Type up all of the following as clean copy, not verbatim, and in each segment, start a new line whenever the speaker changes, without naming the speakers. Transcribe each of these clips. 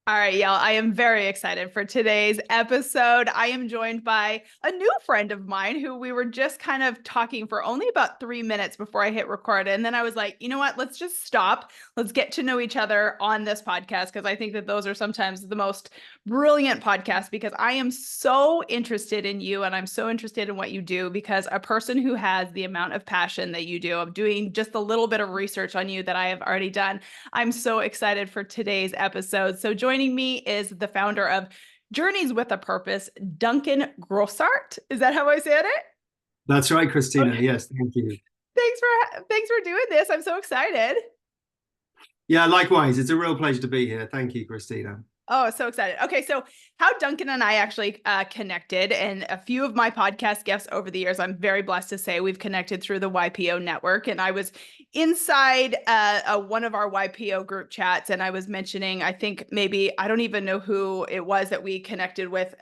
All right, y'all. I am very excited for today's episode. I am joined by a new friend of mine who we were just kind of talking for only about 3 minutes before I hit record. And then I was like, you know what? Let's just stop. Let's get to know each other on this podcast because I think that those are sometimes the most brilliant podcasts because I am so interested in you and I'm so interested in what you do because a person who has the amount of passion that you do, of doing just a little bit of research on you that I have already done, I'm so excited for today's episode. So joining me is the founder of Journeys with a Purpose, Duncan Grossart. Is that how I said it?
That's right, Christina.
Okay.
Yes, thank you.
Thanks for doing this. I'm so excited.
Yeah, likewise. It's a real pleasure to be here. Thank you, Christina.
Oh, so excited. Okay, so how Duncan and I actually connected, and a few of my podcast guests over the years, I'm very blessed to say we've connected through the YPO network. And I was inside one of our YPO group chats, and I was mentioning, I think maybe, I don't even know who it was that we connected with.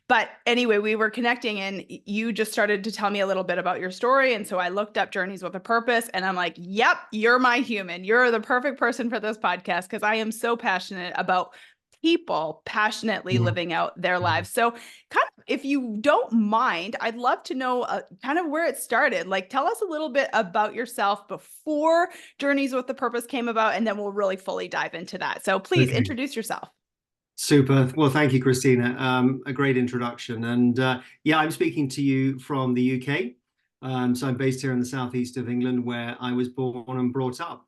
But anyway, we were connecting, and you just started to tell me a little bit about your story. And so I looked up Journeys with a Purpose, and I'm like, yep, you're my human. You're the perfect person for this podcast because I am so passionate about people passionately
Yeah.
living out their lives. So, kind of, if you don't mind, I'd love to know kind of where it started. Like, tell us a little bit about yourself before Journeys with the Purpose came about, and then we'll really fully dive into that. So, please
Okay.
introduce yourself.
Super. Well, thank you, Christina. A great introduction. And yeah, I'm speaking to you from the UK. So I'm based here in the southeast of England, where I was born and brought up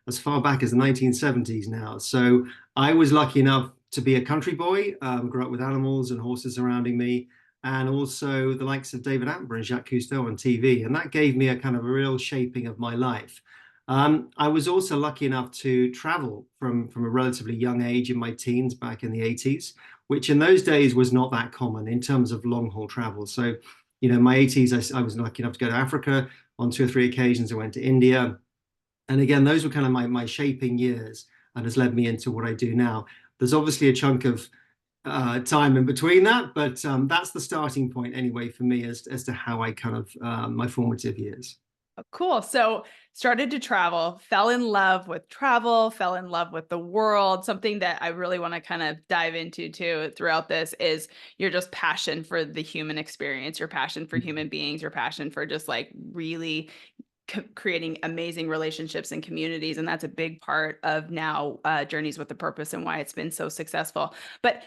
as far back as the 1970s now. So I was lucky enough to be a country boy, grew up with animals and horses surrounding me, and also the likes of David Attenborough and Jacques Cousteau on TV. And that gave me a kind of a real shaping of my life. I was also lucky enough to travel from a relatively young age in my teens back in the 80s, which in those days was not that common in terms of long haul travel. So, my 80s, I was lucky enough to go to Africa on 2 or 3 occasions. I went to India. And again, those were kind of my shaping years and has led me into what I do now. There's obviously a chunk of time in between that, but that's the starting point anyway for me as to how I kind of my formative years.
Cool. So started to travel, fell in love with travel, fell in love with the world. Something that I really want to kind of dive into too throughout this is your just passion for the human experience, your passion for human beings, your passion for just like really creating amazing relationships and communities. And that's a big part of now Journeys with a Purpose and why it's been so successful. But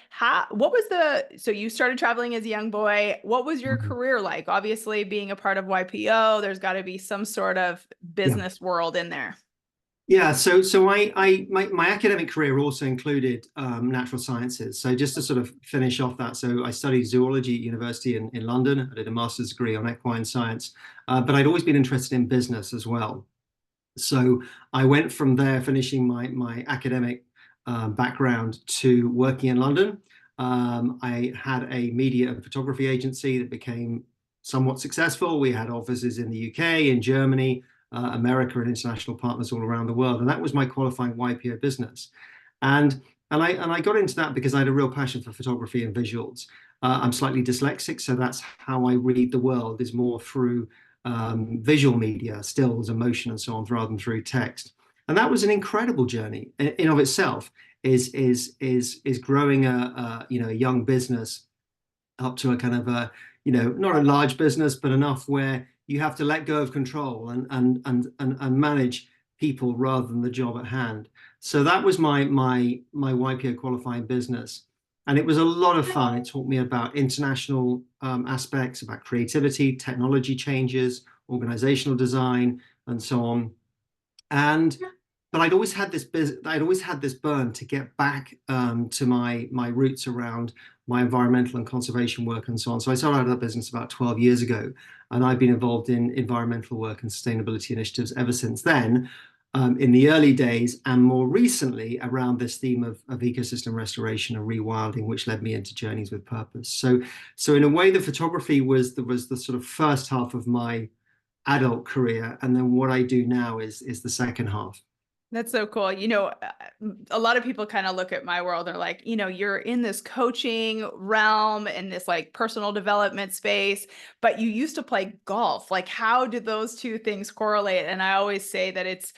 so you started traveling as a young boy. What was your
Mhm.
career like? Obviously, being a part of YPO, there's got to be some sort of
Yeah.
business world in there.
Yeah, my academic career also included natural sciences. So just to sort of finish off that, so I studied zoology at university in London. I did a master's degree on equine science, but I'd always been interested in business as well. So I went from there, finishing my academic background, to working in London. I had a media and photography agency that became somewhat successful. We had offices in the UK, in Germany, America, and international partners all around the world. And that was my qualifying YPO business. And I got into that because I had a real passion for photography and visuals. I'm slightly dyslexic, so that's how I read the world, is more through visual media, stills, emotion, and so on, rather than through text. And that was an incredible journey in of itself. Is growing a young business up to a kind of a not a large business, but enough where you have to let go of control and manage people rather than the job at hand. So that was my YPO qualifying business. And it was a lot of fun. It taught me about international aspects, about creativity, technology changes, organizational design, and so on. And but I'd always had this burn to get back to my roots around my environmental and conservation work and so on. So I started out that business about 12 years ago, and I've been involved in environmental work and sustainability initiatives ever since then. In the early days, and more recently around this theme of ecosystem restoration and rewilding, which led me into Journeys with Purpose. So in a way, the photography was the sort of first half of my adult career, and then what I do now is the second half.
That's so cool. A lot of people kind of look at my world and are like, you're in this coaching realm and this like personal development space, but you used to play golf. Like, how did those two things correlate? And I always say that it's,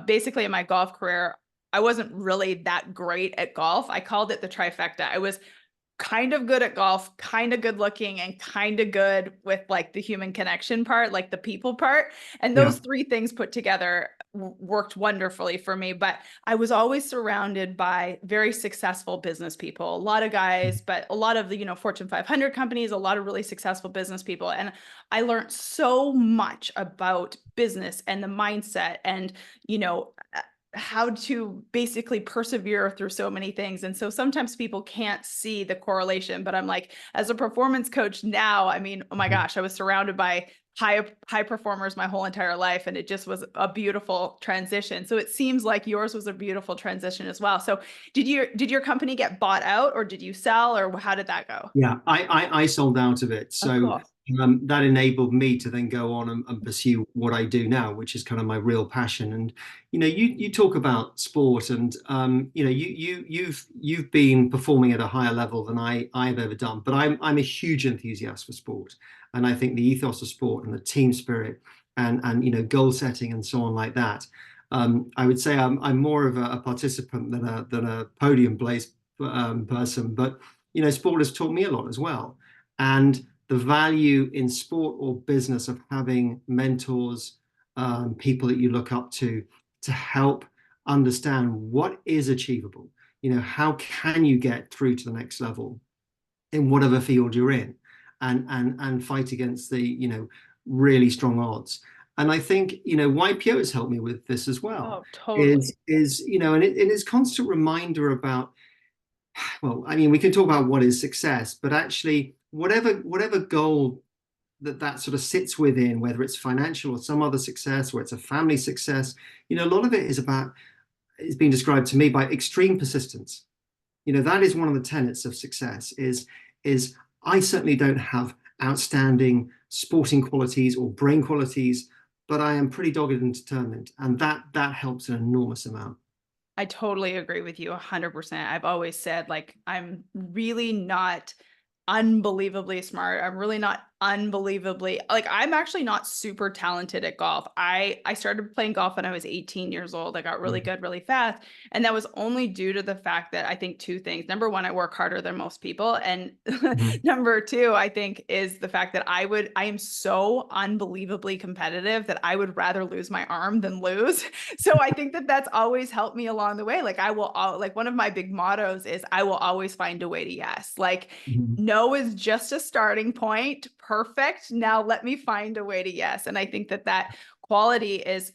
basically in my golf career, I wasn't really that great at golf. I called it the trifecta. I was kind of good at golf, kind of good looking, and kind of good with like the human connection part, like the people part. And
Yeah.
those three things put together worked wonderfully for me. But I was always surrounded by very successful business people, a lot of guys, but a lot of the, Fortune 500 companies, a lot of really successful business people. And I learned so much about business and the mindset and, you know, how to basically persevere through so many things. And so sometimes people can't see the correlation, but I'm like, as a performance coach now, I mean, oh my
Mhm.
gosh, I was surrounded by high performers my whole entire life, and it just was a beautiful transition. So it seems like yours was a beautiful transition as well. So did your company get bought out, or did you sell, or how did that go?
Yeah, I sold out of it.
Oh,
So
cool.
that enabled me to then go on and pursue what I do now, which is kind of my real passion. And you talk about sport, and you've been performing at a higher level than I've ever done. But I'm a huge enthusiast for sport, and I think the ethos of sport and the team spirit and goal setting and so on like that. I would say I'm more of a participant than a podium place person, but sport has taught me a lot as well. And the value in sport or business of having mentors, people that you look up to help understand what is achievable. How can you get through to the next level in whatever field you're in, and fight against the really strong odds. And I think YPO has helped me with this as well.
Oh, totally.
Is and it is constant reminder about, well, I mean, we can talk about what is success, but actually, whatever goal that sort of sits within, whether it's financial or some other success, or it's a family success, a lot of it is about, it's been described to me by extreme persistence. That is one of the tenets of success. Is I certainly don't have outstanding sporting qualities or brain qualities, but I am pretty dogged and determined, and that helps an enormous amount.
I totally agree with you 100%. I've always said, like, I'm really not unbelievably smart. I'm really not unbelievably, like, I'm actually not super talented at golf. I started playing golf when I was 18 years old. I got really good really fast, and that was only due to the fact that I think two things. Number one, I work harder than most people, and
Mhm.
number two, I think, is the fact that I am so unbelievably competitive that I would rather lose my arm than lose. So I think that that's always helped me along the way. Like, like, one of my big mottos is I will always find a way to yes. Like,
Mhm.
no is just a starting point. Perfect. Now let me find a way to yes. And I think that that quality is,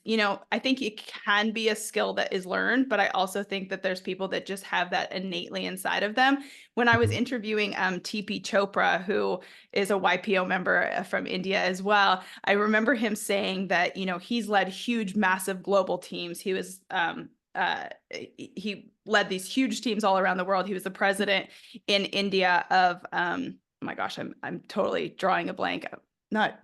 I think it can be a skill that is learned, but I also think that there's people that just have that innately inside of them. When I was
Mhm.
interviewing TP Chopra, who is a YPO member from India as well, I remember him saying that, he's led huge, massive global teams. He led these huge teams all around the world. He was the president in India of oh my gosh, I'm totally drawing a blank. Not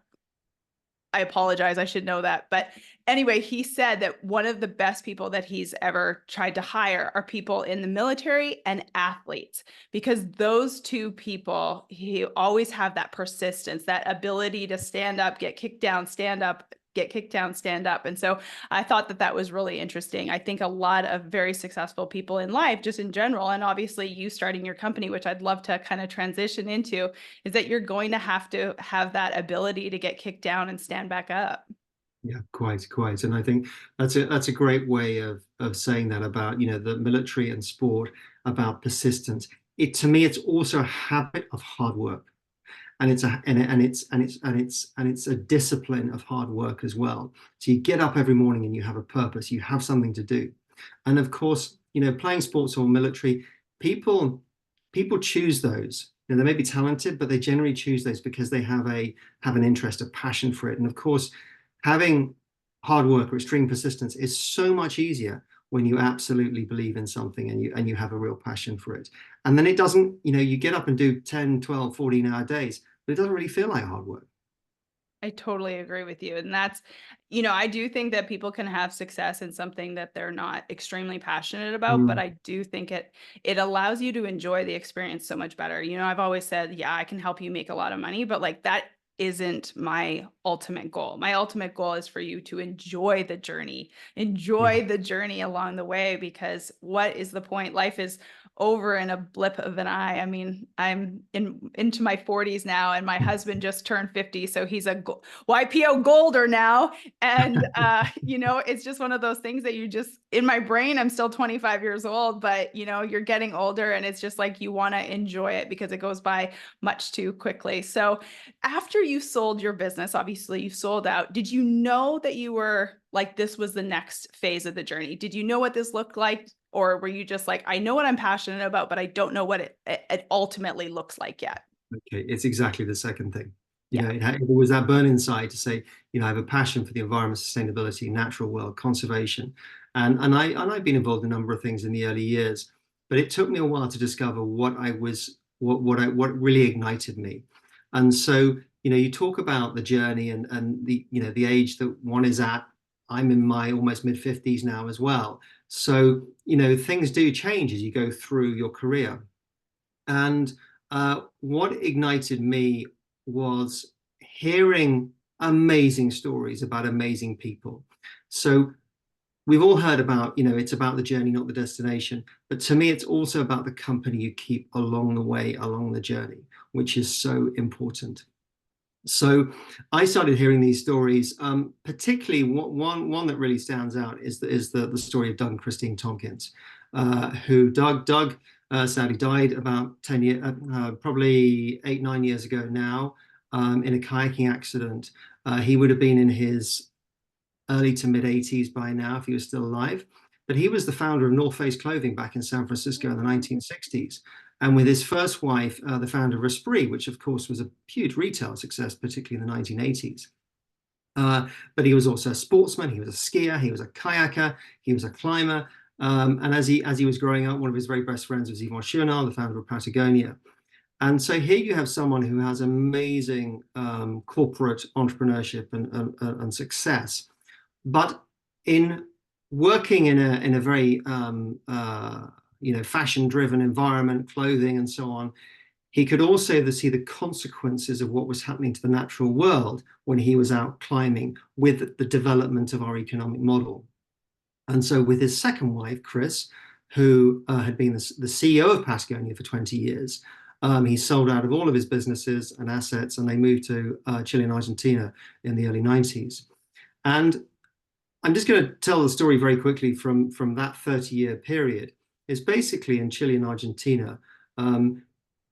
I apologize. I should know that. But anyway, he said that one of the best people that he's ever tried to hire are people in the military and athletes, because those two people, he always have that persistence, that ability to stand up, get kicked down, stand up, get kicked down, stand up. And so I thought that that was really interesting. I think a lot of very successful people in life, just in general, and obviously you starting your company, which I'd love to kind of transition into, is that you're going to have that ability to get kicked down and stand back up.
Yeah, quite. And I think that's a great way of saying that about, the military and sport, about persistence. To me, it's also a habit of hard work. And it's a discipline of hard work as well. So you get up every morning and you have a purpose, you have something to do. And of course, playing sports or military, people people choose those. They may be talented, but they generally choose those because they have an interest, a passion for it. And of course, having hard work or extreme persistence is so much easier when you absolutely believe in something and you have a real passion for it. And then it doesn't, you get up and do 10, 12, 14-hour days, but it doesn't really feel like hard work.
I totally agree with you. And that's, I do think that people can have success in something that they're not extremely passionate about, but
Mm,
I do think it allows you to enjoy the experience so much better. I've always said, yeah, I can help you make a lot of money, but like that isn't my ultimate goal. My ultimate goal is for you to enjoy the journey,
Yeah.
along the way, because what is the point? Life is over in a blip of an eye. I mean, I'm into my 40s now, and my husband just turned 50, so he's a YPO golder now. And it's just one of those things that you just, in my brain, I'm still 25 years old, but you're getting older, and it's just like you want to enjoy it because it goes by much too quickly. So after you sold your business, obviously you sold out, did you know that you were like, this was the next phase of the journey? Did you know what this looked like? Or were you just like, I know what I'm passionate about, but I don't know what it ultimately looks like yet?
Okay, it's exactly the second thing.
Yeah.
It was that burn inside to say, I have a passion for the environment, sustainability, natural world, conservation, and I've been involved in a number of things in the early years, but it took me a while to discover what really ignited me. And so, you talk about the journey and the age that one is at. I'm in my almost mid-50s now as well. So, things do change as you go through your career. And what ignited me was hearing amazing stories about amazing people. So we've all heard about, it's about the journey, not the destination. But to me, it's also about the company you keep along the way, along the journey, which is so important. So I started hearing these stories, particularly one that really stands out is the story of Doug and Christine Tompkins, who Doug sadly died about 10 years, probably 8, 9 years ago now, in a kayaking accident. He would have been in his early to mid 80s by now if he was still alive. But he was the founder of North Face Clothing back in San Francisco in the 1960s. And with his first wife, the founder of Esprit, which of course was a huge retail success, particularly in the 1980s. But he was also a sportsman. He was a skier. He was a kayaker. He was a climber. And as he was growing up, one of his very best friends was Yvon Chouinard, the founder of Patagonia. And so here you have someone who has amazing corporate entrepreneurship and success, but in working in a very fashion-driven environment, clothing and so on, he could also see the consequences of what was happening to the natural world when he was out climbing with the development of our economic model. And so with his second wife, Chris, who had been the CEO of Patagonia for 20 years, he sold out of all of his businesses and assets, and they moved to Chile and Argentina in the early 90s. And I'm just going to tell the story very quickly from that 30-year period. It's basically in Chile and Argentina,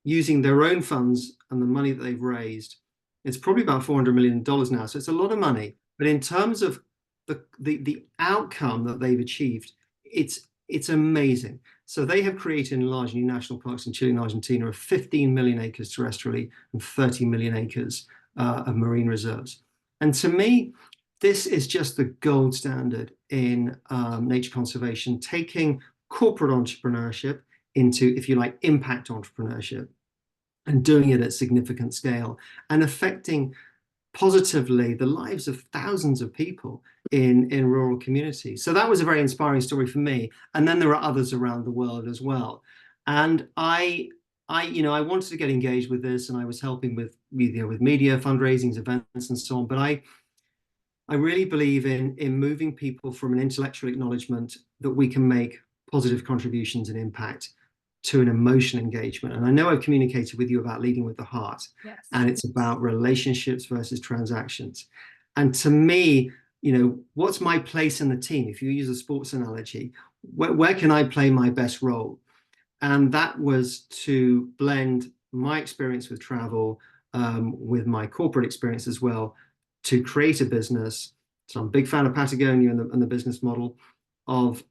using their own funds and the money that they've raised. It's probably about $400 million now, so it's a lot of money. But in terms of the outcome that they've achieved, it's amazing. So they have created and enlarged new national parks in Chile and Argentina of 15 million acres terrestrially and 30 million acres of marine reserves. And to me, this is just the gold standard in nature conservation, taking corporate entrepreneurship into, if you like, impact entrepreneurship and doing it at significant scale and affecting positively the lives of thousands of people in rural communities. So that was a very inspiring story for me. And then there are others around the world as well. And I wanted to get engaged with this, and I was helping with media, fundraisings, events, and so on. But I really believe in moving people from an intellectual acknowledgement that we can make positive contributions and impact to an emotional engagement. And I know I've communicated with you about leading with the heart.
Yes.
And it's about relationships versus transactions. And to me, what's my place in the team? If you use a sports analogy, where can I play my best role? And that was to blend my experience with travel with my corporate experience as well, to create a business. So I'm a big fan of Patagonia and the business model of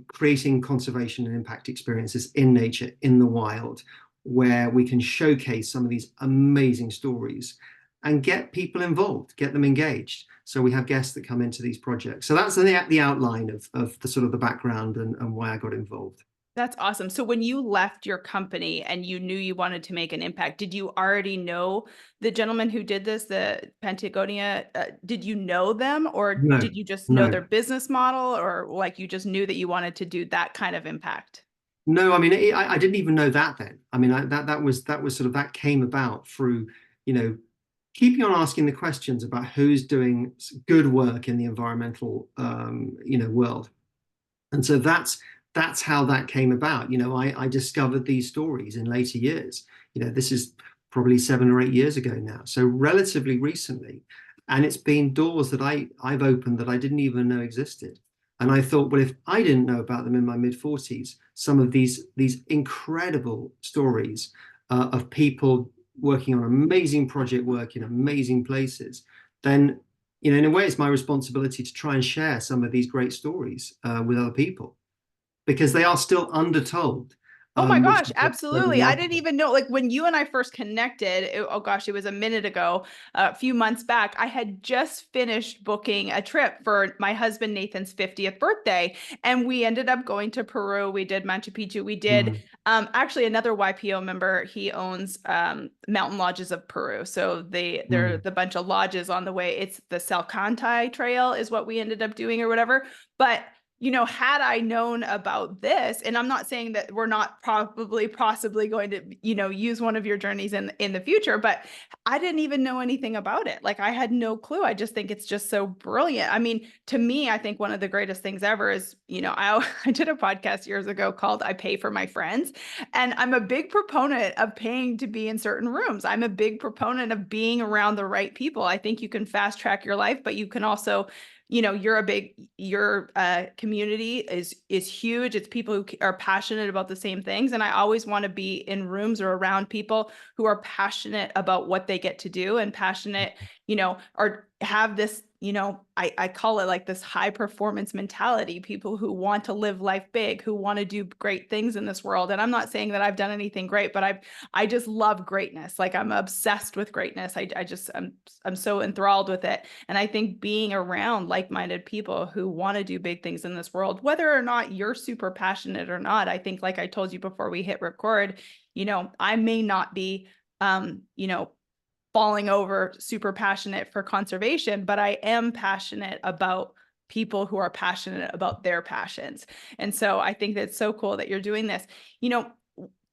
creating conservation and impact experiences in nature, in the wild, where we can showcase some of these amazing stories and get people involved, get them engaged. So we have guests that come into these projects. So that's the outline of the sort of the background and why I got involved.
That's awesome. So when you left your company and you knew you wanted to make an impact, did you already know the gentleman who did this, the Patagonia? Did you know them, or
No,
did you just know
no.
their business model, or like you just knew that you wanted to do that kind of impact?
No, I mean, I didn't even know that then. I mean, that was sort of, that came about through, you know, keeping on asking the questions about who's doing good work in the environmental, world. And so that's how that came about. I discovered these stories in later years. This is probably 7 or 8 years ago now, so relatively recently. And it's been doors that I've opened that I didn't even know existed. And I thought, well, if I didn't know about them in my mid 40s, some of these incredible stories of people working on amazing project work in amazing places, then in a way, it's my responsibility to try and share some of these great stories with other people because they are still undertold,
Oh my
which
gosh,
is so
absolutely. I didn't
remarkable.
even know, like when you and I first connected, oh gosh, it was a minute ago, a few months back. I had just finished booking a trip for my husband Nathan's 50th birthday, and we ended up going to Peru. We did Machu Picchu. We did
Mm,
actually another YPO member, he owns Mountain Lodges of Peru. So they're
mm.
the bunch of lodges on the way. It's the Salcantay Trail is what we ended up doing or whatever. But had I known about this, and I'm not saying that we're not probably possibly going to, use one of your journeys in the future, but I didn't even know anything about it. Like I had no clue. I just think it's just so brilliant. I mean, to me, I think one of the greatest things ever is, I did a podcast years ago called I Pay for My Friends. And I'm a big proponent of paying to be in certain rooms. I'm a big proponent of being around the right people. I think you can fast track your life, but you can also your community is huge. It's people who are passionate about the same things, and I always want to be in rooms or around people who are passionate about what they get to do and passionate, or have this, I call it like this high performance mentality, people who want to live life big, who want to do great things in this world. And I'm not saying that I've done anything great, but I just love greatness. Like I'm obsessed with greatness. I'm so enthralled with it. And I think being around like-minded people who want to do big things in this world, whether or not you're super passionate or not, I think like I told you before we hit record, I may not be falling over super passionate for conservation, but I am passionate about people who are passionate about their passions. And so I think that's so cool that you're doing this.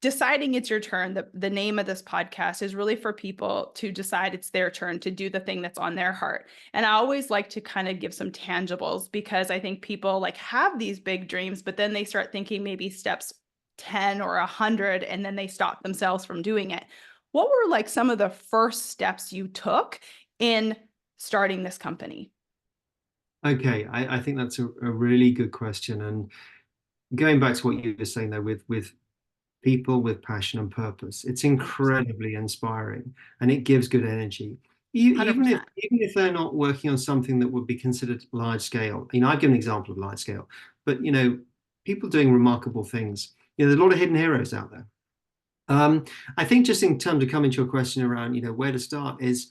Deciding it's your turn, the name of this podcast is really for people to decide it's their turn to do the thing that's on their heart. And I always like to kind of give some tangibles because I think people like have these big dreams, but then they start thinking maybe steps 10 or 100, and then they stop themselves from doing it. What were like some of the first steps you took in starting this company?
Okay, I think that's a really good question. And going back to what you were saying there with people with passion and purpose, it's
100%.
incredibly inspiring and it gives good energy. Even if
100%.
even if they're not working on something that would be considered large scale, I've given an example of large scale, but people doing remarkable things. There's a lot of hidden heroes out there. I think just in terms of coming to your question around, where to start is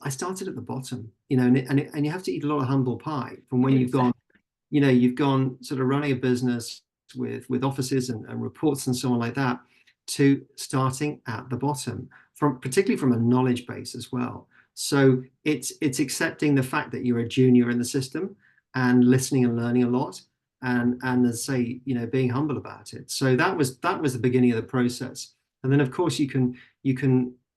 I started at the bottom, and you have to eat a lot of humble pie from when
Exactly.
you've gone sort of running a business with offices and reports and so on like that to starting at the bottom from particularly from a knowledge base as well. So it's accepting the fact that you're a junior in the system and listening and learning a lot and as I say, being humble about it. So that was the beginning of the process. And then of course you can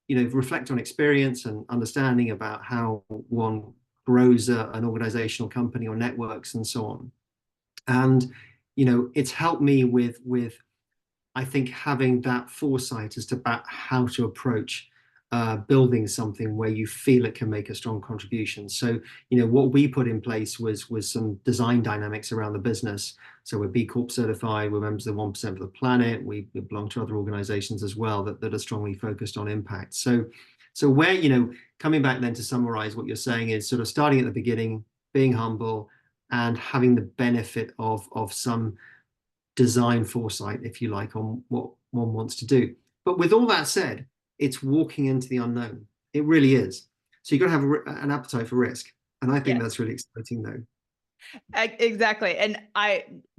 reflect on experience and understanding about how one grows an organizational company or networks and so on. And it's helped me with I think having that foresight as to about how to approach building something where you feel it can make a strong contribution. So what we put in place was some design dynamics around the business. So we're B Corp certified, we're members of the 1% of the planet, we belong to other organizations as well that are strongly focused on impact. So where coming back then to summarize what you're saying is sort of starting at the beginning, being humble and having the benefit of some design foresight, if you like, on what one wants to do. But with all that said, it's walking into the unknown. It really is. So you've got to have an appetite for risk. And I think
Yes.
that's really exciting, though.
Exactly. And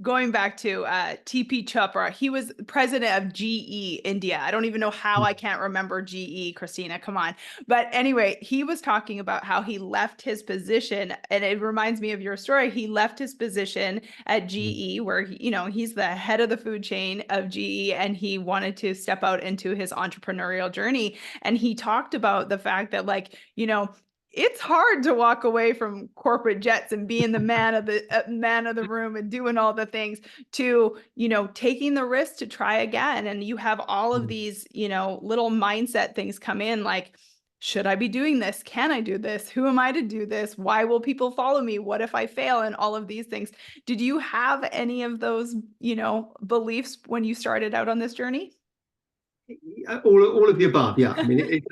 going back to TP Chopra, he was president of GE India. I don't even know how I can't remember GE, Christina, come on. But anyway, he was talking about how he left his position, and it reminds me of your story. He left his position at GE where he's the head of the food chain of GE, and he wanted to step out into his entrepreneurial journey. And he talked about the fact that, like, it's hard to walk away from corporate jets and being the man of the room and doing all the things to, taking the risk to try again. And you have all of these, little mindset things come in, like, should I be doing this? Can I do this? Who am I to do this? Why will people follow me? What if I fail? And all of these things. Did you have any of those, beliefs when you started out on this journey?
All of the above, yeah. I mean,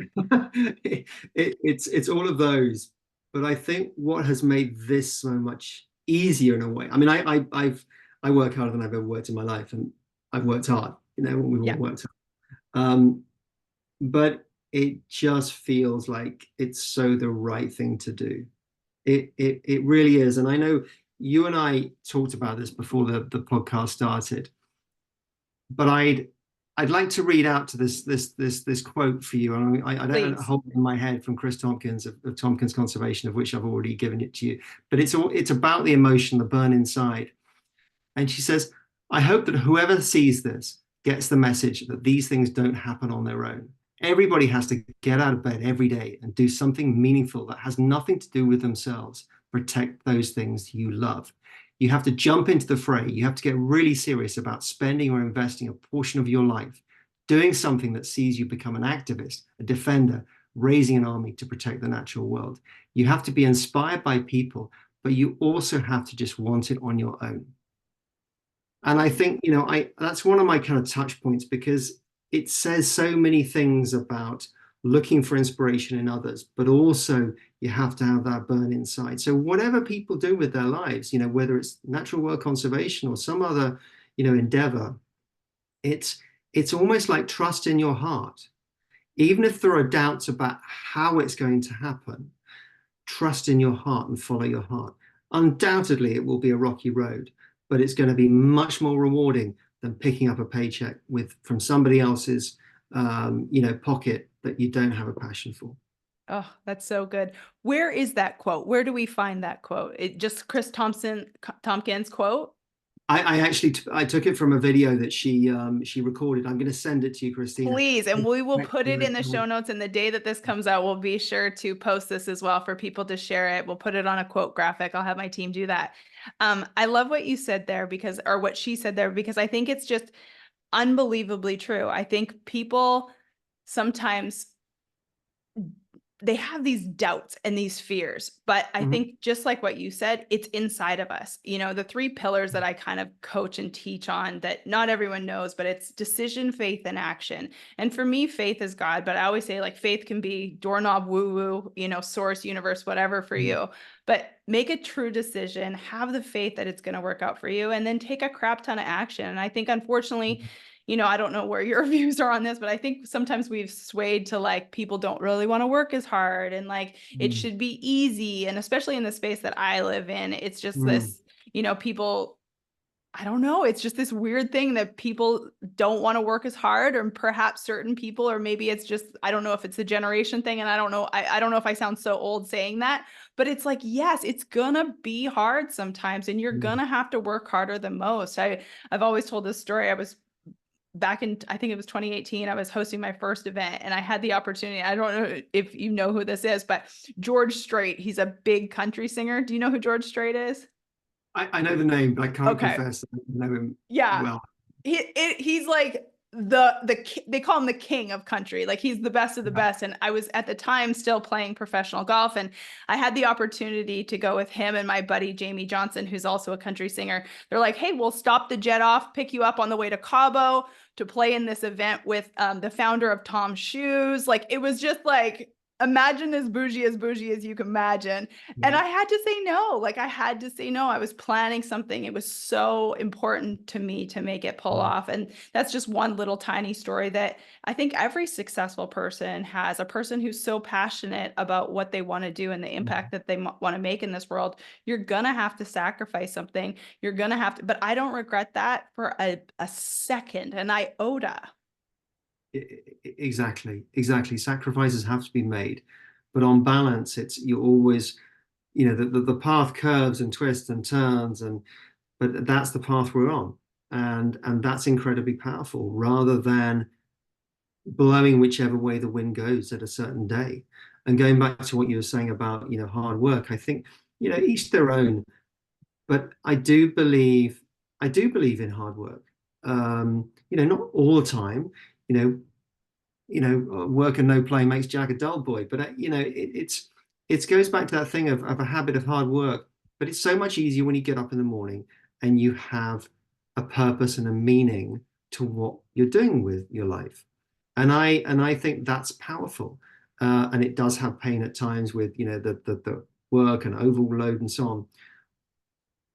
it's all of those. But I think what has made this so much easier in a way. I mean, I work harder than I've ever worked in my life, and I've worked hard. We've all
Yeah.
worked hard. But it just feels like it's so the right thing to do. It really is. And I know you and I talked about this before the podcast started, but I'd like to read out to this quote for you. And I don't
Please.
hold it in my head from Chris Tompkins of Tompkins Conservation, of which I've already given it to you. But it's about the emotion, the burn inside. And she says, I hope that whoever sees this gets the message that these things don't happen on their own. Everybody has to get out of bed every day and do something meaningful that has nothing to do with themselves. Protect those things you love. You have to jump into the fray. You have to get really serious about spending or investing a portion of your life doing something that sees you become an activist, a defender, raising an army to protect the natural world. You have to be inspired by people, but you also have to just want it on your own. And I think, that's one of my kind of touch points, because it says so many things about looking for inspiration in others, but also you have to have that burn inside. So whatever people do with their lives, whether it's natural world conservation or some other, endeavor, it's almost like trust in your heart. Even if there are doubts about how it's going to happen, trust in your heart and follow your heart. Undoubtedly, it will be a rocky road, but it's going to be much more rewarding than picking up a paycheck from somebody else's, pocket that you don't have a passion for.
Oh, that's so good. Where is that quote? Where do we find that quote? It just Chris Tompkins quote?
I took it from a video that she recorded. I'm going to send it to you, Christina.
Please, and we will put it in the show notes. And the day that this comes out, we'll be sure to post this as well for people to share it. We'll put it on a quote graphic. I'll have my team do that. I love what you said there or what she said there, because I think it's just unbelievably true. I think people sometimes they have these doubts and these fears, but I think just like what you said, it's inside of us. The three pillars that I kind of coach and teach on that not everyone knows, but it's decision, faith, and action. And for me, faith is God, but I always say, like, faith can be doorknob, woo woo, source, universe, whatever for you, but make a true decision, have the faith that it's going to work out for you, and then take a crap ton of action. And I think, unfortunately, I don't know where your views are on this, but I think sometimes we've swayed to, like, people don't really want to work as hard, and, like, it should be easy. And especially in the space that I live in, it's just this, people, I don't know, it's just this weird thing that people don't want to work as hard, or perhaps certain people, or maybe it's just, I don't know if it's a generation thing. And I don't know. I don't know if I sound so old saying that, but it's like, yes, it's gonna be hard sometimes, and you're gonna have to work harder than most. I've always told this story. I was back in, I think it was 2018, I was hosting my first event, and I had the opportunity. I don't know if you know who this is, but George Strait, he's a big country singer. Do you know who George Strait is?
I know the name, but I can't
Okay.
confess that I know him
Yeah.
well.
He's like they call him the king of country. Like, he's the best of the best. And I was at the time still playing professional golf, and I had the opportunity to go with him and my buddy Jamie Johnson, who's also a country singer. They're like, hey, we'll stop the jet off, pick you up on the way to Cabo to play in this event with the founder of Tom's Shoes. Like, it was just like, imagine as bougie as you can imagine. And
Yeah.
I had to say no. Like I had to say no. I was planning something. It was so important to me to make it pull
Mm.
off. And that's just one little tiny story that I think every successful person has, a person who's so passionate about what they want to do and the impact that they want to make in this world. You're going to have to sacrifice something. You're going to have to, but I don't regret that for a second, an iota.
Exactly. Sacrifices have to be made, but on balance, it's you're always, the path curves and twists and turns, but that's the path we're on, and that's incredibly powerful, rather than blowing whichever way the wind goes at a certain day. And going back to what you were saying about, hard work, I think, each their own, but I do believe in hard work. Not all the time. You know, work and no play makes Jack a dull boy. But it goes back to that thing of a habit of hard work. But it's so much easier when you get up in the morning and you have a purpose and a meaning to what you're doing with your life. And I think that's powerful. And it does have pain at times with the work and overload and so on.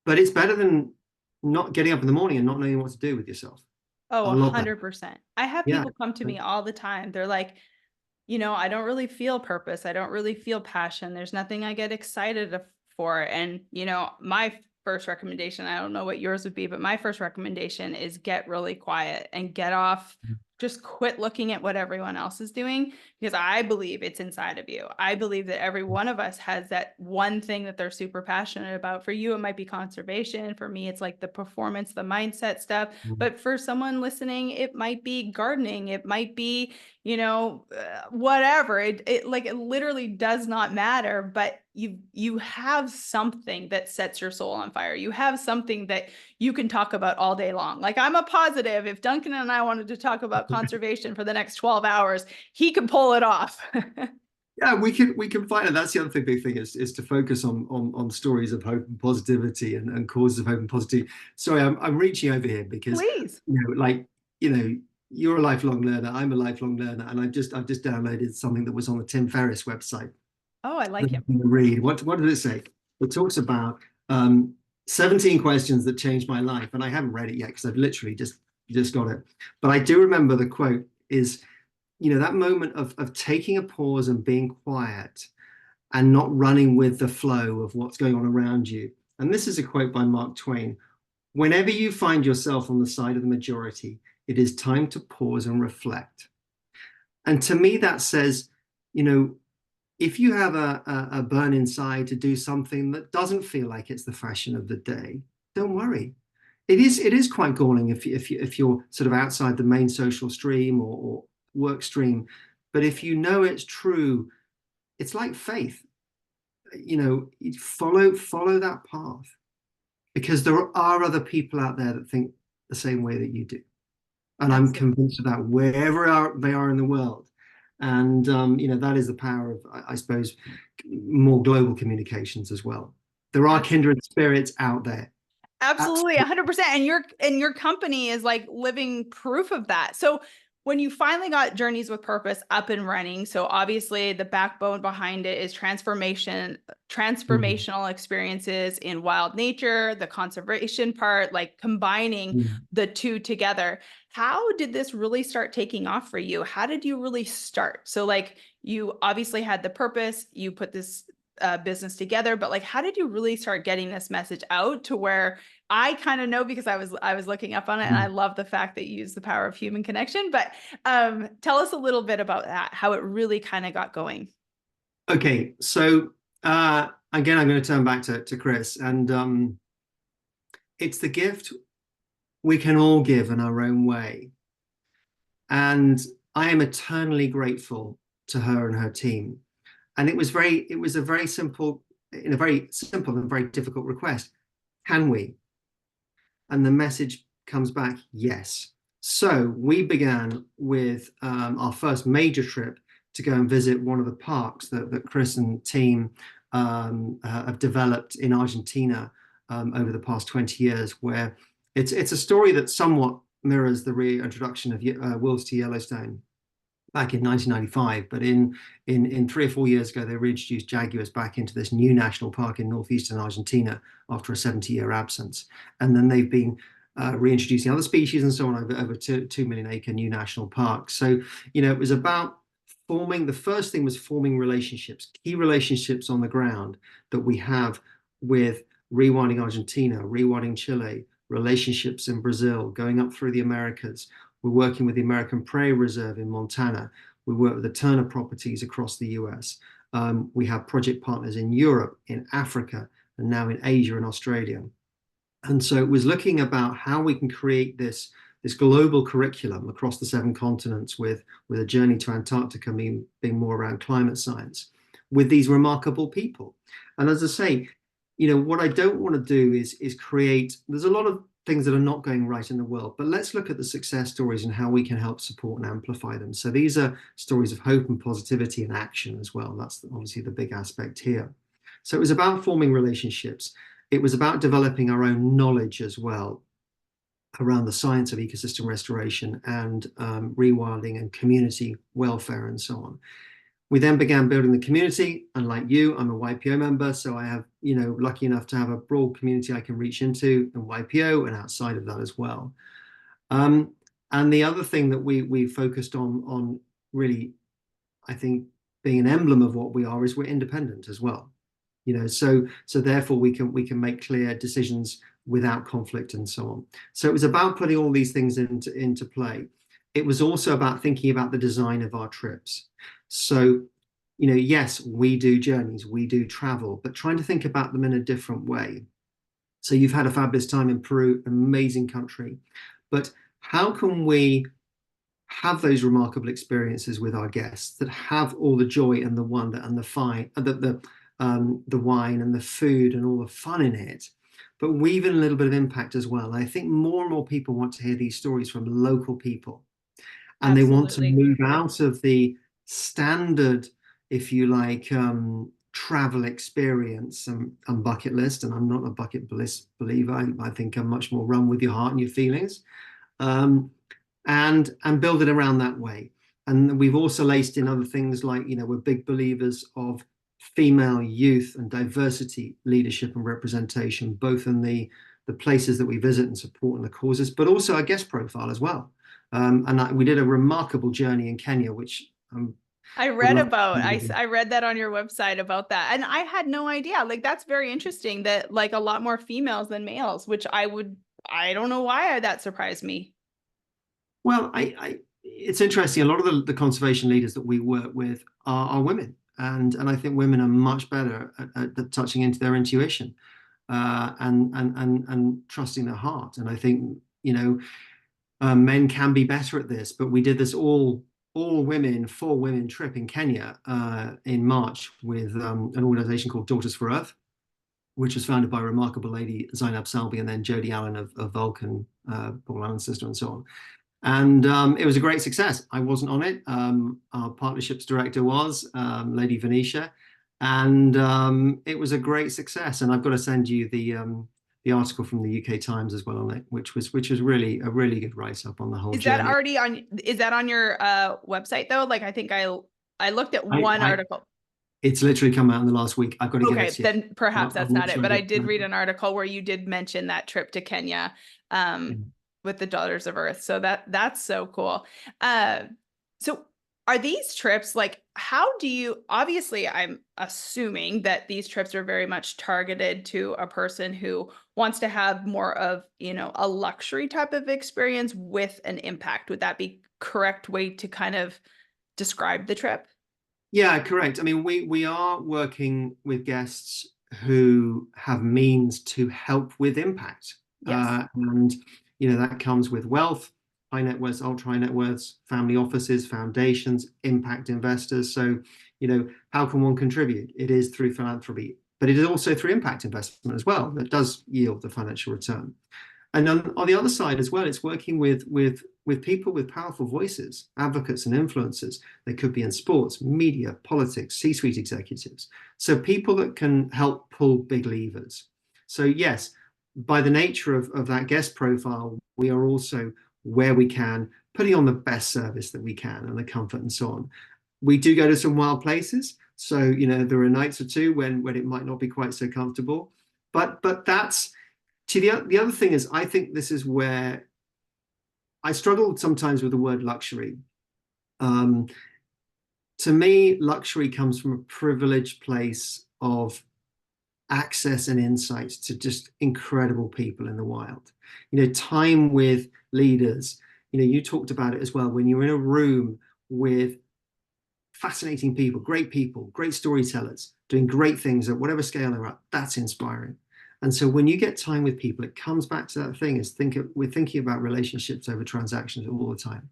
But it's better than not getting up in the morning and not knowing what to do with yourself.
Oh,
A lot better.
100%. I have
Yeah.
people come to me all the time. They're like, I don't really feel purpose. I don't really feel passion. There's nothing I get excited for. And, my first recommendation, I don't know what yours would be, but my first recommendation is get really quiet and get off. Just quit looking at what everyone else is doing because I believe it's inside of you. I believe that every one of us has that one thing that they're super passionate about. For you, it might be conservation. For me, it's like the performance, the mindset stuff. But for someone listening, it might be gardening. It might be whatever. It literally does not matter, but you have something that sets your soul on fire. You have something that you can talk about all day long. Like I'm a positive, if Duncan and I wanted to talk about conservation for the next 12 hours, he could pull it off.
Yeah, we can find it. That's the other big thing is to focus on stories of hope and positivity and causes of hope and positivity. Sorry, I'm reaching over here because
Please.
you're a lifelong learner. I'm a lifelong learner, and I've just downloaded something that was on the Tim Ferriss website.
Oh, I like him.
Read what did it say? It talks about 17 questions that changed my life, and I haven't read it yet because I've literally just got it. But I do remember the quote is, that moment of taking a pause and being quiet and not running with the flow of what's going on around you. And this is a quote by Mark Twain. Whenever you find yourself on the side of the majority, it is time to pause and reflect. And to me, that says, if you have a burn inside to do something that doesn't feel like it's the fashion of the day, don't worry. It is quite galling if you're sort of outside the main social stream or work stream. But if you know it's true, it's like faith. Follow that path, because there are other people out there that think the same way that you do. And I'm convinced of that wherever they are in the world. And that is the power of, I suppose, more global communications as well. There are kindred spirits out there.
Absolutely,
Absolutely.
100%. And your company is like living proof of that. So when you finally got Journeys with Purpose up and running, so obviously the backbone behind it is
Mhm.
transformational experiences in wild nature, the conservation part, like combining
Mhm.
the two together. How did this really start taking off for you? How did you really start? So like you obviously had the purpose, you put this business together, but like how did you really start getting this message out to where I kind of know because I was looking up on it and I love the fact that you use the power of human connection, but tell us a little bit about that, how it really kind of got going.
Okay, so again, I'm going to turn back to Chris, and it's the gift we can all give in our own way. And I am eternally grateful to her and her team. And it was a very simple, in a very simple and very difficult request. Can we? And the message comes back, yes. So we began with our first major trip to go and visit one of the parks that Chris and team have developed in Argentina over the past 20 years, where it's a story that somewhat mirrors the reintroduction of wolves to Yellowstone. back in 1995, but in 3 or 4 years ago, they reintroduced jaguars back into this new national park in northeastern Argentina after a 70-year absence. And then they've been reintroducing other species and so on over 2 million acre new national parks. So, it was about forming, the first thing was forming relationships, key relationships on the ground that we have with rewilding Argentina, rewilding Chile, relationships in Brazil, going up through the Americas. We're working with the American Prairie Reserve in Montana. We work with the Turner properties across the US. We have project partners in Europe, in Africa, and now in Asia and Australia. And so it was looking about how we can create this global curriculum across the 7 continents with a journey to Antarctica being more around climate science with these remarkable people. And as I say, what I don't want to do is create, there's a lot of things that are not going right in the world, but let's look at the success stories and how we can help support and amplify them. So these are stories of hope and positivity and action as well. That's obviously the big aspect here. So it was about forming relationships. It was about developing our own knowledge as well around the science of ecosystem restoration and rewilding and community welfare and so on. We then began building the community, and like you, I'm a YPO member, so I have, lucky enough to have a broad community I can reach into in YPO and outside of that as well. And the other thing that we focused on really, I think, being an emblem of what we are is we're independent as well. So therefore we can make clear decisions without conflict and so on. So it was about putting all these things into play. It was also about thinking about the design of our trips. So, yes, we do journeys, we do travel, but trying to think about them in a different way. So you've had a fabulous time in Peru, amazing country, but how can we have those remarkable experiences with our guests that have all the joy and the wonder and the wine and the food and all the fun in it, but weave in a little bit of impact as well. I think more and more people want to hear these stories from local people, and they want to
Absolutely.
move out of the standard, if you like, travel experience and bucket list. And I'm not a bucket list believer. I think I'm much more run with your heart and your feelings, and build it around that way. And we've also laced in other things like, we're big believers of female, youth, and diversity leadership and representation, both in the places that we visit and support and the causes, but also our guest profile as well. We did a remarkable journey in Kenya, which
I
would
read
love
about
to.
I read that on your website about that. And I had no idea. Like that's very interesting that like a lot more females than males, which I don't know why that surprised me.
Well, it's interesting. A lot of the conservation leaders that we work with are women, and I think women are much better at touching into their intuition, and trusting their heart. And I think men can be better at this, but we did this all women, for women trip in Kenya in March with an organization called Daughters for Earth, which was founded by a remarkable lady, Zainab Salbi, and then Jodie Allen of Vulcan, Paul Allen's sister, and so on. And it was a great success. I wasn't on it. Our partnerships director was Lady Venetia, and it was a great success. And I've got to send you the article from the UK Times as well on it, which was really a really good write up on the whole
Is that
journey.
already on is that on your website though? Like I think I looked at
I,
one
I
article.
It's literally come out in the last week. I've got to get it
Okay,
to you.
then perhaps
I'll
that's
make
not it.
sure I
But I
get
did read
it.
an article where you did mention that trip to Kenya with the Daughters of Earth. So that's so cool. Uh, so are these trips like how do you obviously I'm assuming that these trips are very much targeted to a person who wants to have more of, a luxury type of experience with an impact. Would that be correct way to kind of describe the trip?
Yeah, correct. I mean, we are working with guests who have means to help with impact,
Yes.
and that comes with wealth, high net worths, ultra high net worths, family offices, foundations, impact investors. So, how can one contribute? It is through philanthropy, but it is also through impact investment as well that does yield the financial return. And on the other side as well, it's working with people with powerful voices, advocates and influencers. They could be in sports, media, politics, C-suite executives. So people that can help pull big levers. So yes, by the nature of that guest profile, we are also where we can, putting on the best service that we can and the comfort and so on. We do go to some wild places. So, there are nights or two when it might not be quite so comfortable. But that's the other thing is I think this is where I struggle sometimes with the word luxury. Um, to me, luxury comes from a privileged place of access and insights to just incredible people in the wild. Time with leaders. You talked about it as well. When you're in a room with fascinating people, great storytellers, doing great things at whatever scale they're at, that's inspiring. And so when you get time with people, it comes back to that thing is we're thinking about relationships over transactions all the time.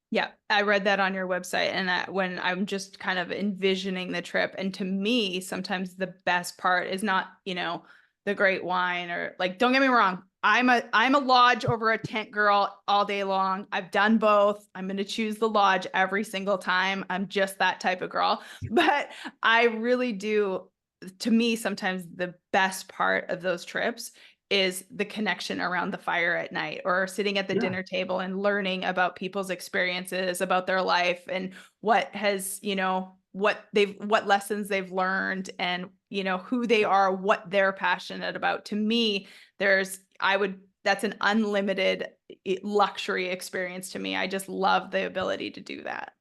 Yeah, I read that on your website, and that when I'm just kind of envisioning the trip, and to me, sometimes the best part is not, the great wine or like, don't get me wrong, I'm a lodge over a tent girl all day long. I've done both. I'm going to choose the lodge every single time. I'm just that type of girl. But I really do, to me, sometimes the best part of those trips is the connection around the fire at night, or sitting at the
Yeah.
dinner table and learning about people's experiences, about their life, and what has, what lessons they've learned, and, who they are, what they're passionate about. To me, that's an unlimited luxury experience to me. I just love the ability to do that.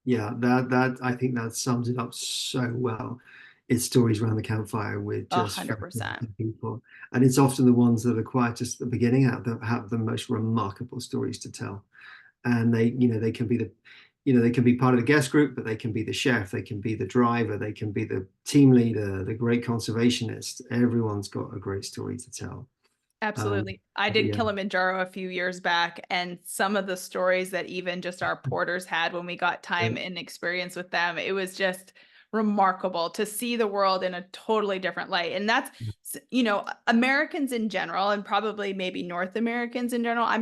Yeah, that I think that sums it up so well. It's stories around the campfire with just
100%.
fascinating people. And it's often the ones that are quietest at the beginning that have the most remarkable stories to tell. And they can be they can be part of the guest group, but they can be the chef, they can be the driver, they can be the team leader, the great conservationist. Everyone's got a great story to tell.
Absolutely. I did
Yeah.
Kilimanjaro a few years back, and some of the stories that even just our porters had when we got time and experience with them, it was just remarkable to see the world in a totally different light. And that's, Americans in general, and probably maybe North Americans in general. I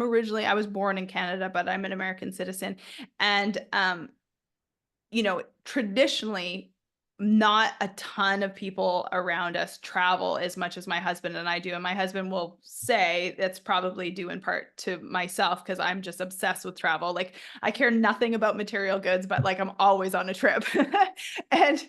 was born in Canada, but I'm an American citizen. And, traditionally, not a ton of people around us travel as much as my husband and I do. And my husband will say that's probably due in part to myself, because I'm just obsessed with travel. Like, I care nothing about material goods, but like, I'm always on a trip. And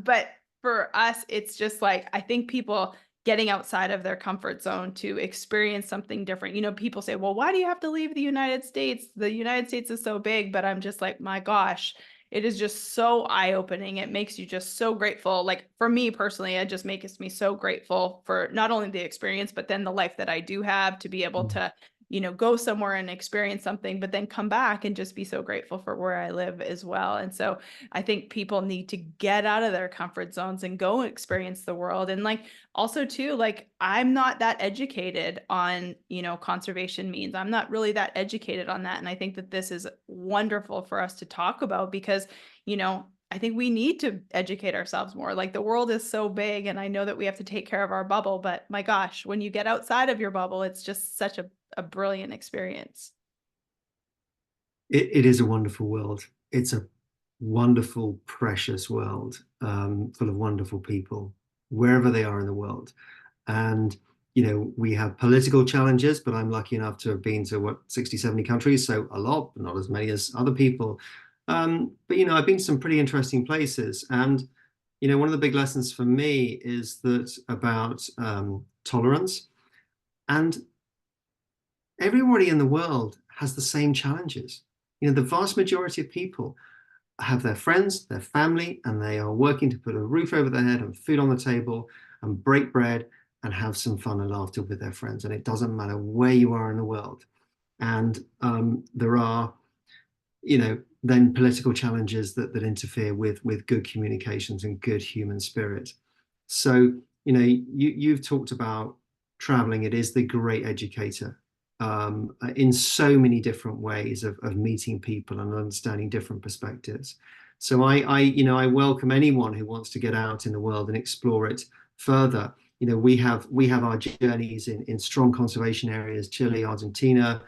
but for us, it's just like, I think people getting outside of their comfort zone to experience something different. People say, well, why do you have to leave the United States? The United States is so big. But I'm just like, my gosh, it is just so eye-opening. It makes you just so grateful. Like, for me personally, it just makes me so grateful for not only the experience, but then the life that I do have, to be able to, go somewhere and experience something, but then come back and just be so grateful for where I live as well. And so I think people need to get out of their comfort zones and go experience the world. And like, also too, like, I'm not that educated on, conservation means. I'm not really that educated on that. And I think that this is wonderful for us to talk about, because, I think we need to educate ourselves more. Like, the world is so big, and I know that we have to take care of our bubble, but my gosh, when you get outside of your bubble, it's just such a brilliant experience.
It is a wonderful world. It's a wonderful, precious world, full of wonderful people, wherever they are in the world. And, we have political challenges, but I'm lucky enough to have been to 60, 70 countries. So a lot, but not as many as other people. But, I've been to some pretty interesting places. And, one of the big lessons for me is that about tolerance. And everybody in the world has the same challenges. The vast majority of people have their friends, their family, and they are working to put a roof over their head and food on the table and break bread and have some fun and laughter with their friends. And it doesn't matter where you are in the world. And there are, then political challenges that interfere with good communications and good human spirit. So, you've talked about traveling. It is the great educator in so many different ways of meeting people and understanding different perspectives. So I welcome anyone who wants to get out in the world and explore it further. We have our journeys in strong conservation areas, Chile, Argentina,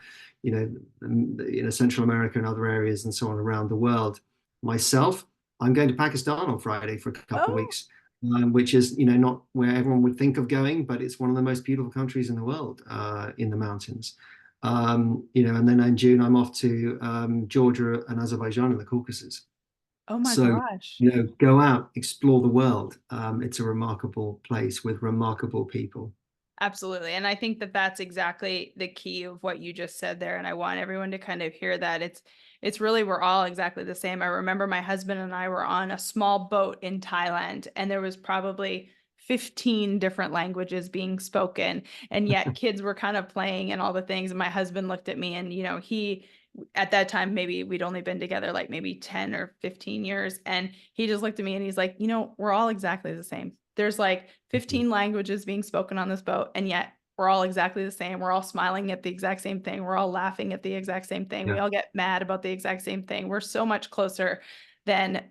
Central America and other areas and so on around the world. Myself, I'm going to Pakistan on Friday for a couple of
Oh,
weeks, which is, not where everyone would think of going, but it's one of the most beautiful countries in the world, in the mountains. And then in June I'm off to Georgia and Azerbaijan in the Caucasus.
Oh my
So,
gosh.
go out, explore the world. It's a remarkable place with remarkable people.
Absolutely. And I think that that's exactly the key of what you just said there. And I want everyone to kind of hear that it's really, we're all exactly the same. I remember my husband and I were on a small boat in Thailand, and there was probably 15 different languages being spoken. And yet kids were kind of playing and all the things. And my husband looked at me and, he, at that time, maybe we'd only been together like maybe 10 or 15 years. And he just looked at me and he's like, we're all exactly the same. There's like 15 languages being spoken on this boat, and yet we're all exactly the same. We're all smiling at the exact same thing. We're all laughing at the exact same thing. We
Yeah,
all get mad about the exact same thing. We're so much closer than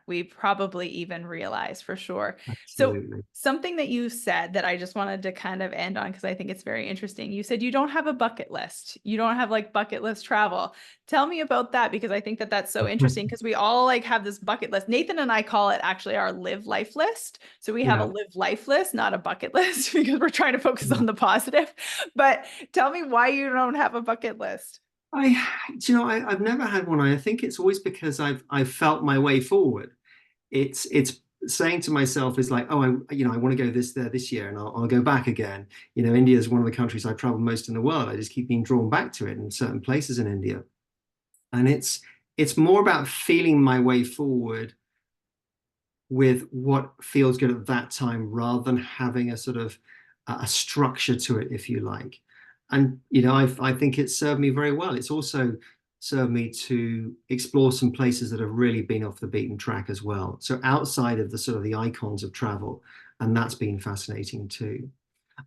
we probably even realize, for sure. So
absolutely.
something that you said that I just wanted to kind of end on, because I think it's very interesting. You said you don't have a bucket list. You don't have like bucket list travel. Tell me about that, because I think that that's so interesting, because we all like have this bucket list. Nathan and I call it actually our live life list. So we have a
Yeah.
live life list, not a bucket list, because we're trying to focus on the positive. But tell me why you don't have a bucket list.
I, I've never had one. I think it's always because I've felt my way forward. It's saying to myself is like, oh, I want to go this year, and I'll go back again. India is one of the countries I travel most in the world. I just keep being drawn back to it in certain places in India, and it's more about feeling my way forward with what feels good at that time, rather than having a sort of a structure to it, if you like. And I think it's served me very well. It's also served me to explore some places that have really been off the beaten track as well. So outside of the sort of the icons of travel, and that's been fascinating too.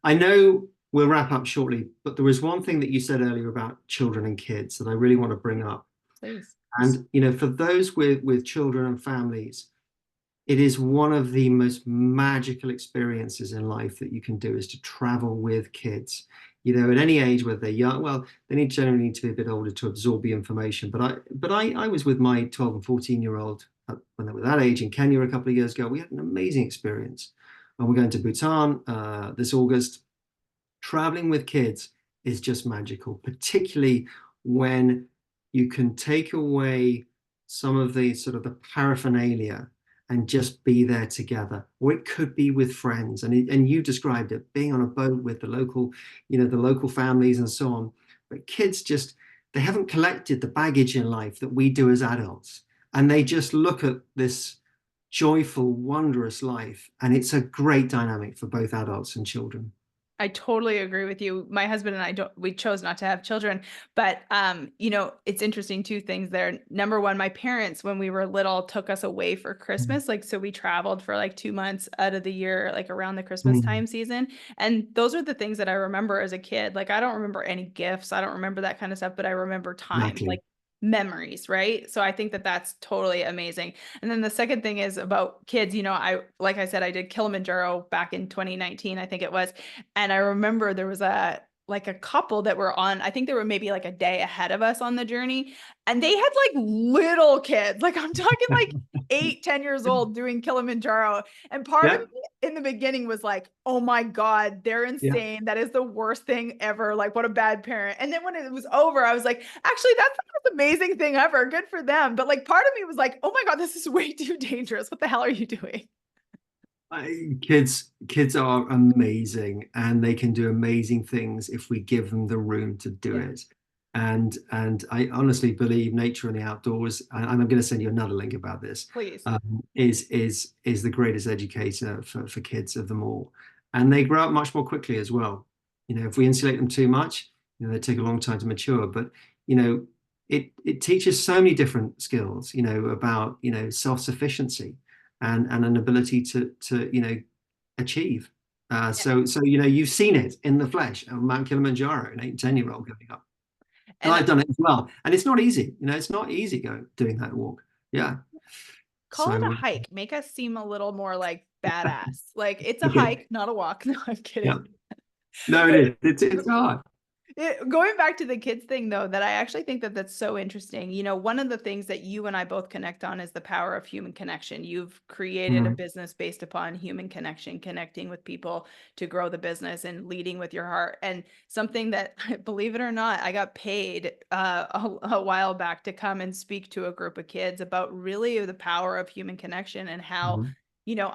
I know we'll wrap up shortly, but there was one thing that you said earlier about children and kids that I really want to bring up.
Please.
And for those with children and families, it is one of the most magical experiences in life that you can do, is to travel with kids. At any age, whether they're young, well, they generally need to be a bit older to absorb the information. But I was with my 12 and 14-year-old when they were that age in Kenya a couple of years ago. We had an amazing experience. And we're going to Bhutan this August. Traveling with kids is just magical, particularly when you can take away some of the sort of the paraphernalia and just be there together. Or it could be with friends. And you described it, being on a boat with the local families and so on. But kids they haven't collected the baggage in life that we do as adults. And they just look at this joyful, wondrous life. And it's a great dynamic for both adults and children.
I totally agree with you. My husband and I we chose not to have children, but it's interesting, two things there. Number one, my parents, when we were little, took us away for Christmas. Like, so we traveled for like 2 months out of the year, like around the Christmas
Mm,
time season. And those are the things that I remember as a kid. Like, I don't remember any gifts. I don't remember that kind of stuff, but I remember time,
exactly.
like memories, right? So I think that that's totally amazing. And then the second thing is about kids. Like I said, I did Kilimanjaro back in 2019, I think it was. And I remember there was a couple that were on, I think they were maybe like a day ahead of us on the journey. And they had like little kids. Like, I'm talking like 8, 10 years old, doing Kilimanjaro. And part of
Yeah,
me in the beginning was like, oh my God, they're
yeah.
insane. That is the worst thing ever. Like, what a bad parent. And then when it was over, I was like, actually, that's the most amazing thing ever. Good for them. But like, part of me was like, oh my God, this is way too dangerous. What the hell are you doing?
Kids are amazing, and they can do amazing things if we give them the room to do
Yeah,
it. And I honestly believe nature and the outdoors, and I'm going to send you another link about this,
please.
is the greatest educator for kids of them all. And they grow up much more quickly as well. If we insulate them too much, they take a long time to mature. But it teaches so many different skills, about self-sufficiency and an ability to achieve. So you've seen it in the flesh on Mount Kilimanjaro, an 8 and 10-year-old going up, and
And
I've done it as well. And it's not easy. It's not easy doing that walk. Yeah.
call it a
So
hike. Make us seem a little more like badass. Like, it's a
yeah,
hike, not a walk. No, I'm
yeah.
kidding.
No, it
But
is. It's hard.
Going back to the kids thing, though, that I actually think that that's so interesting. One of the things that you and I both connect on is the power of human connection. You've created a
Mm,
business based upon human connection, connecting with people to grow the business and leading with your heart. And something that, believe it or not, I got paid a while back to come and speak to a group of kids about really the power of human connection and how
mm,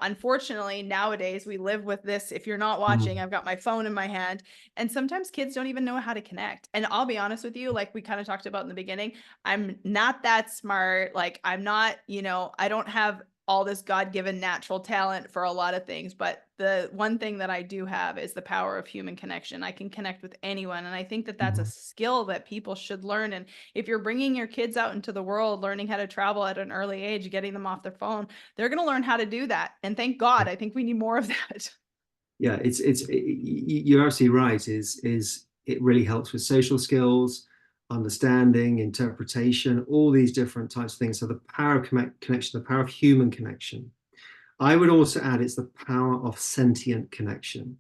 unfortunately, nowadays we live with this. If you're not watching,
mm,
I've got my phone in my hand, and sometimes kids don't even know how to connect. And I'll be honest with you, like we kind of talked about in the beginning, I'm not that smart. Like, I'm not, I don't have all this God-given natural talent for a lot of things, but the one thing that I do have is the power of human connection. I can connect with anyone, and I think that that's a
mm.
skill that people should learn. And if you're bringing your kids out into the world, learning how to travel at an early age, getting them off their phone, they're going to learn how to do that. And thank God, I think we need more of that.
Yeah, you're absolutely right. Is it really helps with social skills, understanding, interpretation, all these different types of things. So the power of connection, the power of human connection. I would also add it's the power of sentient connection.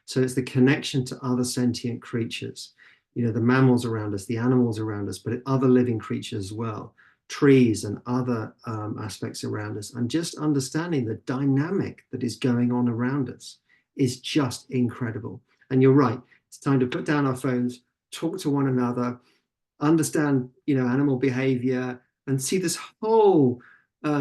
So it's the connection to other sentient creatures, the mammals around us, the animals around us, but other living creatures as well, trees and other aspects around us. And just understanding the dynamic that is going on around us is just incredible. And you're right, it's time to put down our phones, talk to one another, understand, animal behavior, and see this whole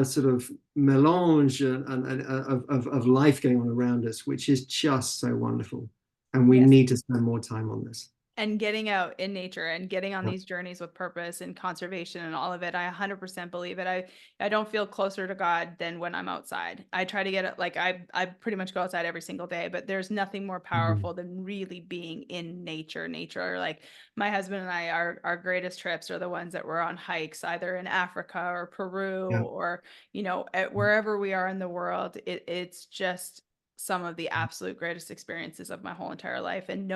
sort of melange of life going on around us, which is just so wonderful. And we
Yes.
need to spend more time on this.
And getting out in nature and getting on
Yeah.
these journeys with purpose and conservation and all of it. I 100% believe it. I don't feel closer to God than when I'm outside. I try to get it, like I pretty much go outside every single day, but there's nothing more
Mhm.
powerful than really being in nature. Nature, like my husband and I, our greatest trips are the ones that we're on hikes, either in Africa or Peru
Yeah.
or, at wherever we are in the world. It's just some of the absolute greatest experiences of my whole entire life. And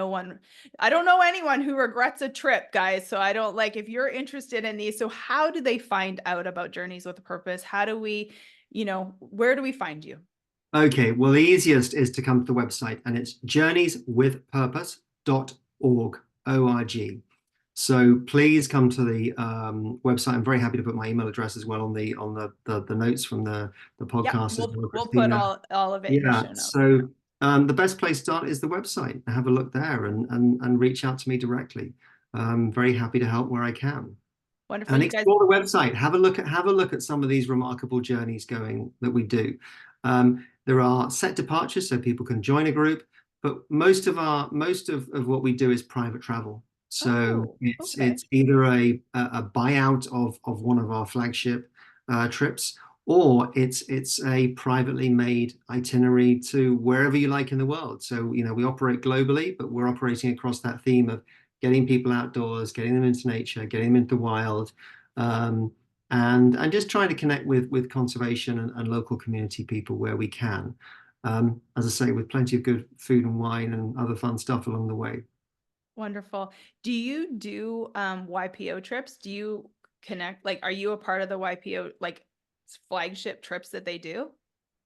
I don't know anyone who regrets a trip, guys. So I don't, like, if you're interested in these. So how do they find out about Journeys with a Purpose? How do we, where do we find you?
Okay, well, the easiest is to come to the website, and it's journeyswithpurpose.org, O-R-G. So please come to the website. I'm very happy to put my email address as well on the notes from the
Yep,
podcast as well,
we'll put
Christina.
all of it in the
Yeah,
show notes.
so the best place to start is the website. Have a look there and reach out to me directly. I'm very happy to help where I can.
Wonderful.
And
You guys,
explore the website. Have a look at some of these remarkable journeys going that we do. There are set departures so people can join a group, but most of what we do is private travel. So
oh,
it's
okay.
it's either a buyout of one of our flagship trips, or it's a privately made itinerary to wherever you like in the world. So we operate globally, but we're operating across that theme of getting people outdoors, getting them into nature, getting them into the wild, um, and just trying to connect with conservation and local community people where we can. As I say, with plenty of good food and wine and other fun stuff along the way.
Wonderful. Do you do YPO trips? Do you connect, like, are you a part of the YPO, like, flagship trips that they do?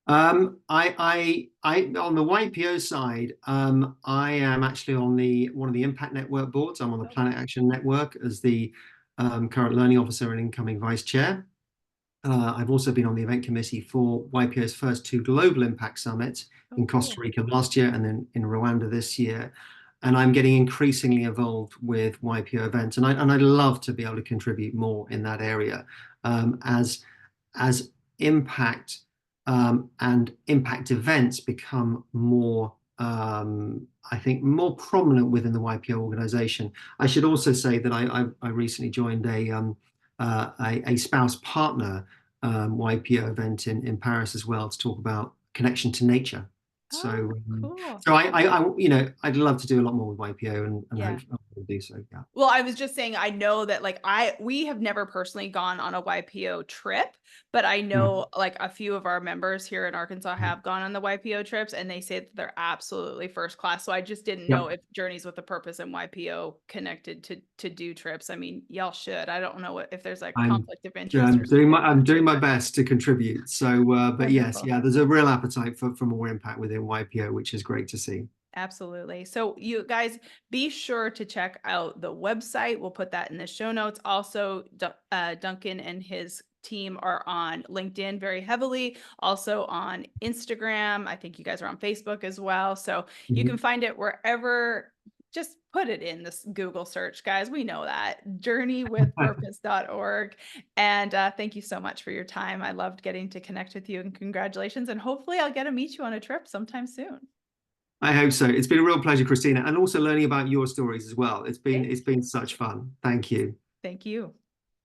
On the YPO side, I am actually on the one of the Impact Network boards. I'm on the
Oh,
Planet Action Network as the current learning officer and incoming vice chair. I've also been on the event committee for YPO's first two global impact summits
oh,
in Costa
cool.
Rica last year and then in Rwanda this year. And I'm getting increasingly involved with YPO events, and I'd love to be able to contribute more in that area as impact and impact events become more, I think, more prominent within the YPO organization. I should also say that I recently joined a spouse partner YPO event in Paris as well to talk about connection to nature. So,
Oh, cool.
I'd love to do a lot more with YPO and
Yeah.
hopefully I'll do so. Yeah.
Well, I was just saying, I know that, like, we have never personally gone on a YPO trip, but I
Mhm.
know like a few of our members here in Arkansas
Mhm.
have gone on the YPO trips, and they say that they're absolutely first class. So I just didn't know
Yep.
if Journeys with a Purpose and YPO connected to do trips. I mean, y'all should. I don't know if there's like
I'm
conflict of interest or
I'm
something.
doing my best to contribute. So, but yes,
Wonderful.
yeah, there's a real appetite for more impact within YPO, which is great to see.
Absolutely. So you guys be sure to check out the website. We'll put that in the show notes. Also, Duncan and his team are on LinkedIn very heavily, also on Instagram. I think you guys are on Facebook as well. So you can find it wherever. Just put it in this Google search, guys. We know that journeywithpurpose.org. And thank you so much for your time. I loved getting to connect with you, and congratulations. And hopefully I'll get to meet you on a trip sometime soon.
I hope so. It's been a real pleasure, Christina, and also learning about your stories as well. It's been such fun. Thank you.
Thank you.